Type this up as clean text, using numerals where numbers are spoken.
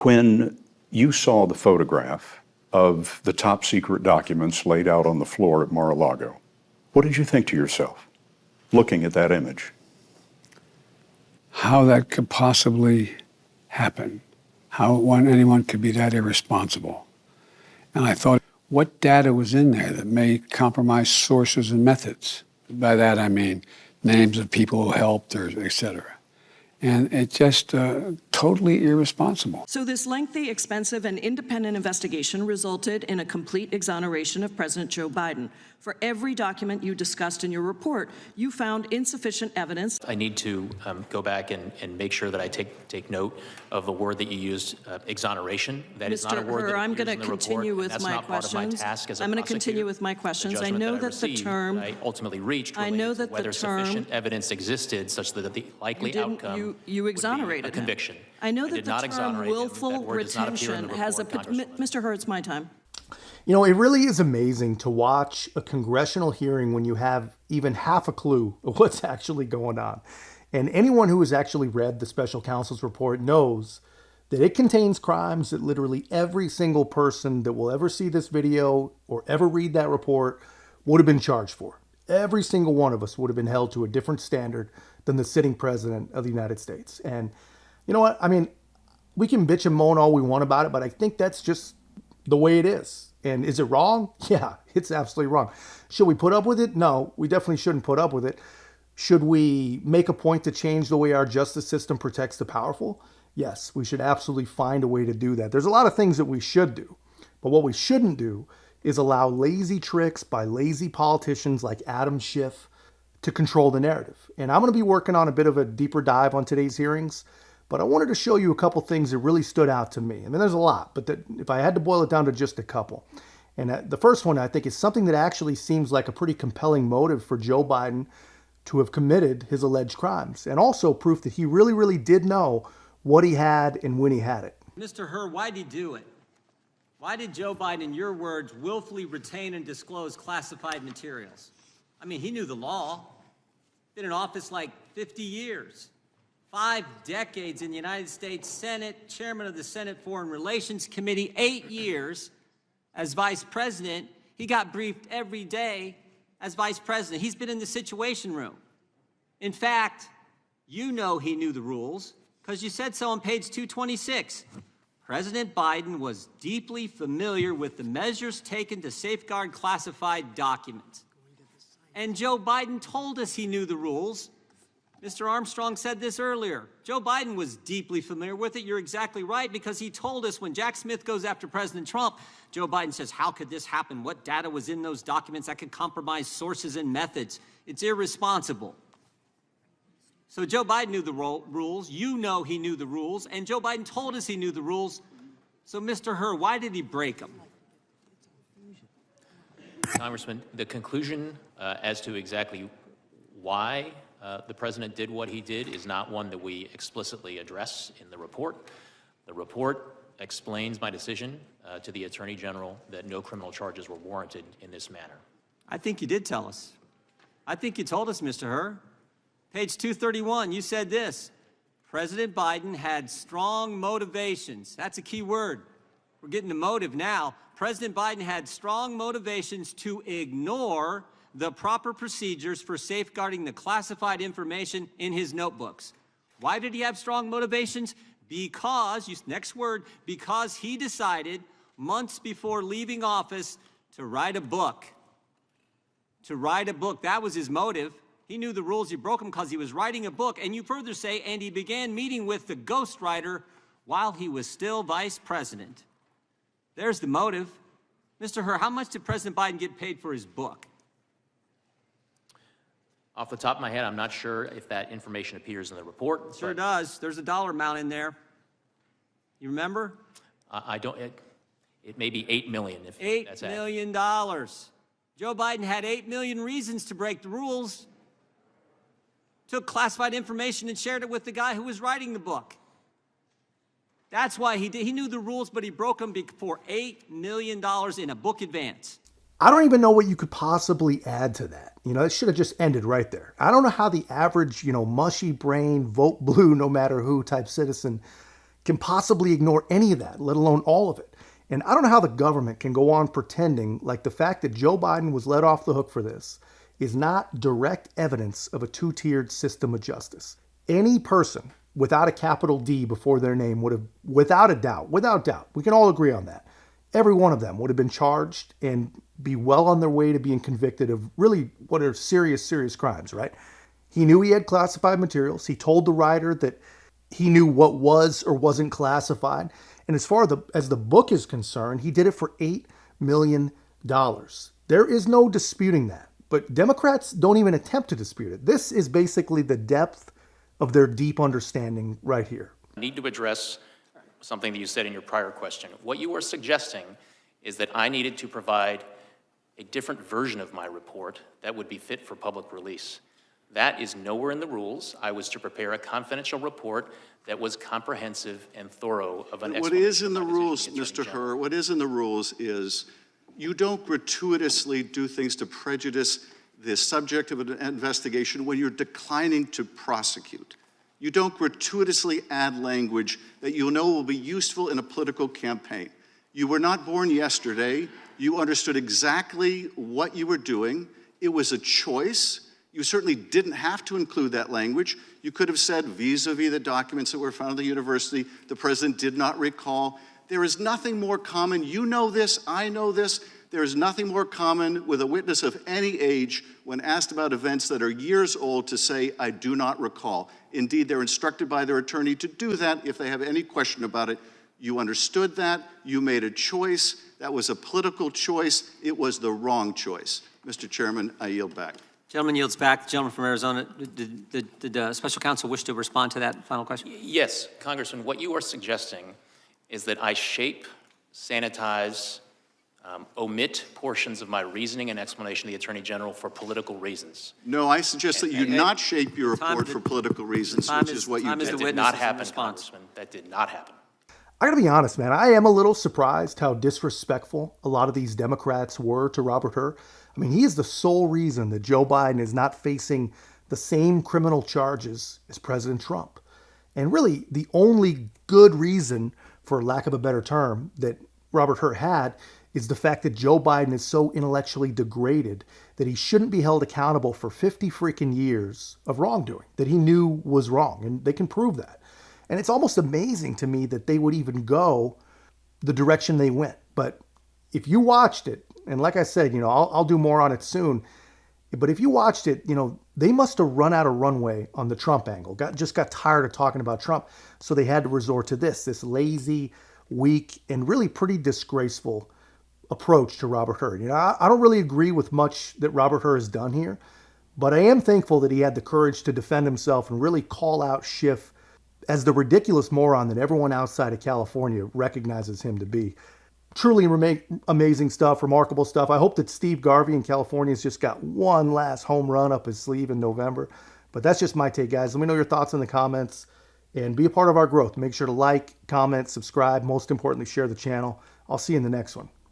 When you saw the photograph of the top secret documents laid out on the floor at Mar-a-Lago, what did you think to yourself, looking at that image? How that could possibly happen, how anyone could be that irresponsible. And I thought, what data was in there that may compromise sources and methods? By that I mean names of people who helped, or et cetera. And it's just totally irresponsible. So this lengthy, expensive, and independent investigation resulted in a complete exoneration of President Joe Biden. For every document you discussed in your report, you found insufficient evidence. I need to go back and make sure that I take note of the word that you used, exoneration. That is not a word that I'm appears going in to the continue report, with my questions. I'm going to continue with my questions. I know that the term I ultimately reached I know that whether the term sufficient evidence existed such that the likely outcome you exonerated would be a conviction. him. I know that the term willful retention has a Mr. Hurr, it's my time. You know, it really is amazing to watch a congressional hearing when you have even half a clue of what's actually going on. And anyone who has actually read the special counsel's report knows that it contains crimes that literally every single person that will ever see this video or ever read that report would have been charged for. Every single one of us would have been held to a different standard than the sitting president of the United States. And you know what? I mean, we can bitch and moan all we want about it, but I think that's just the way it is. And is it wrong? Yeah, it's absolutely wrong. Should we put up with it? No, we definitely shouldn't put up with it. Should we make a point to change the way our justice system protects the powerful? Yes, we should absolutely find a way to do that. There's a lot of things that we should do, but what we shouldn't do is allow lazy tricks by lazy politicians like Adam Schiff to control the narrative. And I'm going to be working on a bit of a deeper dive on today's hearings, but I wanted to show you a couple things that really stood out to me. I mean, there's a lot, but if I had to boil it down to just a couple. And the first one, I think, is something that actually seems like a pretty compelling motive for Joe Biden to have committed his alleged crimes, and also proof that he really, really did know what he had and when he had it. Mr. Hurr, why did he do it? Why did Joe Biden, in your words, willfully retain and disclose classified materials? I mean, he knew the law. Been in office like 50 years. 5 decades in the United States Senate, chairman of the Senate Foreign Relations Committee, 8 years as vice president. He got briefed every day as vice president. He's been in the Situation Room. In fact, you know he knew the rules because you said so on page 226. President Biden was deeply familiar with the measures taken to safeguard classified documents. And Joe Biden told us he knew the rules. Mr. Armstrong said this earlier. Joe Biden was deeply familiar with it. You're exactly right, because he told us when Jack Smith goes after President Trump, Joe Biden says, how could this happen? What data was in those documents that could compromise sources and methods? It's irresponsible. So Joe Biden knew the rules. You know he knew the rules. And Joe Biden told us he knew the rules. So, Mr. Hurr, why did he break them? Congressman, the conclusion as to exactly why the president did what he did is not one that we explicitly address in the report. The report explains my decision to the Attorney General that no criminal charges were warranted in this manner. I think you did tell us. I think you told us, Mr. Hurr. Page 231, you said this. President Biden had strong motivations. That's a key word. We're getting to motive now. President Biden had strong motivations to ignore the proper procedures for safeguarding the classified information in his notebooks. Why did he have strong motivations? Because, next word, because he decided months before leaving office to write a book. To write a book, that was his motive. He knew the rules, he broke them because he was writing a book. And you further say, and he began meeting with the ghostwriter while he was still vice president. There's the motive. Mr. Hurr, how much did President Biden get paid for his book? Off the top of my head, I'm not sure if that information appears in the report. It sure does. There's a dollar amount in there. You remember? I don't. It may be $8 million. If that's $8 million. Joe Biden had 8 million reasons to break the rules. Took classified information and shared it with the guy who was writing the book. That's why he did. He knew the rules, but he broke them for $8 million in a book advance. I don't even know what you could possibly add to that. You know, it should have just ended right there. I don't know how the average, mushy brain, vote blue no matter who type citizen can possibly ignore any of that, let alone all of it. And I don't know how the government can go on pretending like the fact that Joe Biden was let off the hook for this is not direct evidence of a two-tiered system of justice. Any person without a capital D before their name would have, without doubt, we can all agree on that, every one of them would have been charged and be well on their way to being convicted of really what are serious, serious crimes, right? He knew he had classified materials. He told the writer that he knew what was or wasn't classified. And as far as the book is concerned, he did it for $8 million. There is no disputing that. But Democrats don't even attempt to dispute it. This is basically the depth of their deep understanding right here. I need to address something that you said in your prior question. What you are suggesting is that I needed to provide a different version of my report that would be fit for public release. That is nowhere in the rules. I was to prepare a confidential report that was comprehensive and thorough of an explanation. What is in the of my decision rules, to the Attorney Mr. General. Hurr, what is in the rules is you don't gratuitously do things to prejudice the subject of an investigation when you're declining to prosecute. You don't gratuitously add language that you know will be useful in a political campaign. You were not born yesterday. You understood exactly what you were doing. It was a choice. You certainly didn't have to include that language. You could have said, vis-a-vis the documents that were found at the university, the president did not recall. There is nothing more common. You know this, I know this. There is nothing more common with a witness of any age when asked about events that are years old to say, I do not recall. Indeed, they're instructed by their attorney to do that if they have any question about it. You understood that. You made a choice. That was a political choice. It was the wrong choice. Mr. Chairman, I yield back. Gentleman yields back. The gentleman from Arizona. Did special counsel wish to respond to that final question? Yes, Congressman, what you are suggesting is that I shape, sanitize, omit portions of my reasoning and explanation to the Attorney General for political reasons. No, I suggest that you not shape your report for political reasons, which is what you That did. did not happen, Congressman. That did not happen. I gotta be honest, man. I am a little surprised how disrespectful a lot of these Democrats were to Robert Hurr. I mean, he is the sole reason that Joe Biden is not facing the same criminal charges as President Trump. And really, the only good reason, for lack of a better term, that Robert Hurr had is the fact that Joe Biden is so intellectually degraded that he shouldn't be held accountable for 50 freaking years of wrongdoing that he knew was wrong. And they can prove that. And it's almost amazing to me that they would even go the direction they went. But if you watched it, and like I said, I'll do more on it soon. But if you watched it, they must have run out of runway on the Trump angle. Just got tired of talking about Trump. So they had to resort to this lazy, weak, and really pretty disgraceful approach to Robert Hurr. I don't really agree with much that Robert Hurr has done here, but I am thankful that he had the courage to defend himself and really call out Schiff as the ridiculous moron that everyone outside of California recognizes him to be. Truly amazing stuff, remarkable stuff. I hope that Steve Garvey in California has just got one last home run up his sleeve in November. But that's just my take, guys. Let me know your thoughts in the comments and be a part of our growth. Make sure to like, comment, subscribe. Most importantly, share the channel. I'll see you in the next one.